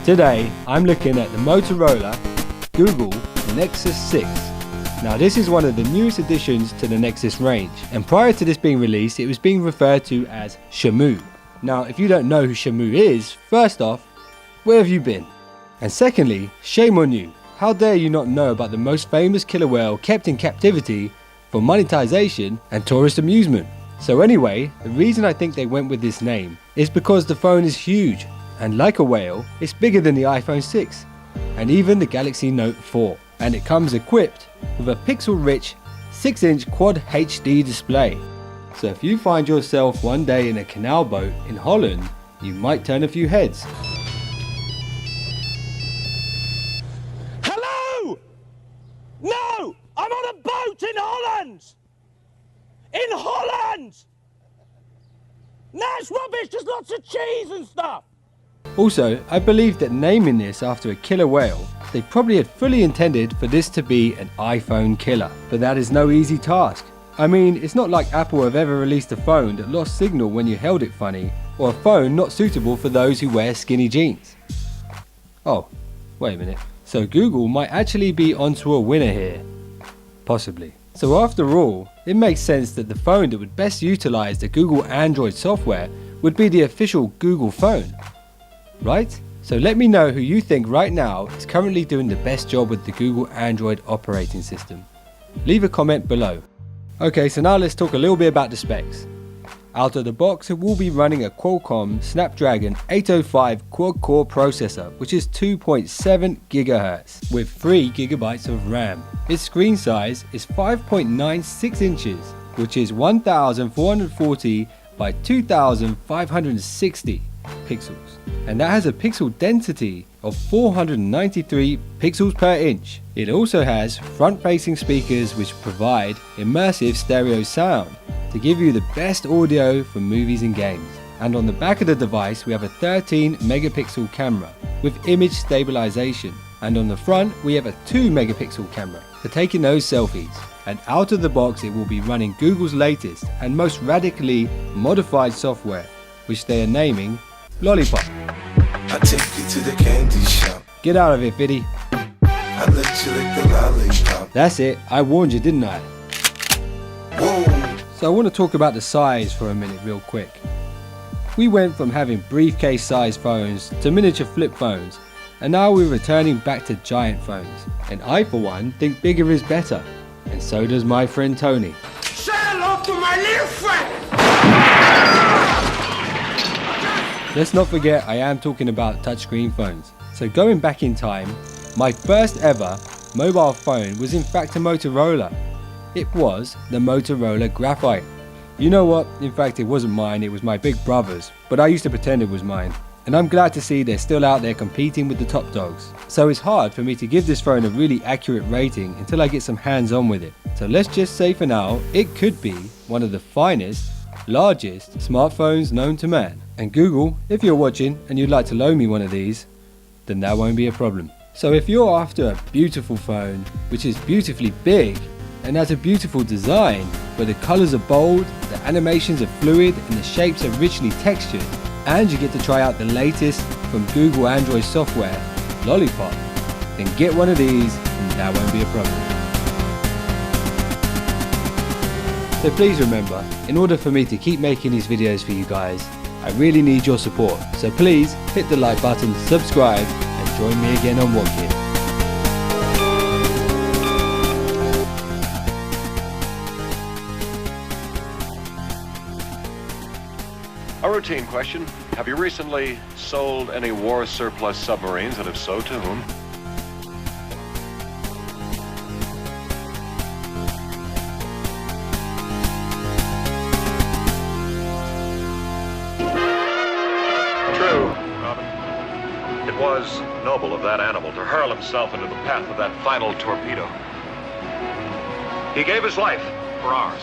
Today, I'm looking at the Motorola Google Nexus 6. Now this is one of the newest additions to the Nexus range, and prior to this being released, it was being referred to as Shamu. Now if you don't know who Shamu is, first off, where have you been? And secondly, shame on you. How dare you not know about the most famous killer whale kept in captivity for monetization and tourist amusement? So anyway, the reason I think they went with this name is because the phone is huge, and like a whale, it's bigger than the iPhone 6 and even the Galaxy Note 4, and it comes equipped with a pixel-rich 6-inch Quad HD display. So if you find yourself one day in a canal boat in Holland, you might turn a few heads. Hello! No! I'm on a boat in Holland! In Holland! No, it's rubbish, there's lots of cheese and stuff! Also, I believe that naming this after a killer whale, they probably had fully intended for this to be an iPhone killer. But that is no easy task. I mean, it's not like Apple have ever released a phone that lost signal when you held it funny, or a phone not suitable for those who wear skinny jeans. Oh, wait a minute. So Google might actually be onto a winner here. Possibly. So after all, it makes sense that the phone that would best utilize the Google Android software would be the official Google phone. Right? So let me know who you think right now is currently doing the best job with the Google Android operating system. Leave a comment below. Okay, so now let's talk a little bit about the specs. Out of the box, it will be running a Qualcomm Snapdragon 805 quad-core processor, which is 2.7 GHz with 3 GB of RAM. Its screen size is 5.96 inches, which is 1440 by 2560 pixels, and that has a pixel density of 493 pixels per inch. It also has front-facing speakers which provide immersive stereo sound to give you the best audio for movies and games. And on the back of the device we have a 13 megapixel camera with image stabilization, and on the front we have a 2 megapixel camera for taking those selfies. And out of the box it will be running Google's latest and most radically modified software, which they are naming Lollipop. I take you to the candy shop. Get out of it, Biddy. I let you lick the lollipop. That's it, I warned you, didn't I? Whoa. So I want to talk about the size for a minute real quick. We went from having briefcase sized phones to miniature flip phones, and now we're returning back to giant phones. And I for one think bigger is better, and so does my friend Tony. Say hello to my little friend! Let's not forget I am talking about touchscreen phones. So going back in time, my first ever mobile phone was in fact a Motorola. It was the Motorola Graphite. You know what, in fact it wasn't mine, it was my big brother's, but I used to pretend it was mine. And I'm glad to see they're still out there competing with the top dogs. So it's hard for me to give this phone a really accurate rating until I get some hands on with it. So let's just say for now, it could be one of the finest, largest smartphones known to man. And Google, if you're watching and you'd like to loan me one of these, then that won't be a problem. So if you're after a beautiful phone, which is beautifully big and has a beautiful design, where the colors are bold, the animations are fluid and the shapes are richly textured, and you get to try out the latest from Google Android software, Lollipop, then get one of these and that won't be a problem. So please remember, in order for me to keep making these videos for you guys, I really need your support. So please hit the like button, subscribe, and join me again on WhatGear. A routine question. Have you recently sold any war surplus submarines, and if so, to whom? True, Robin. It was noble of that animal to hurl himself into the path of that final torpedo. He gave his life for ours.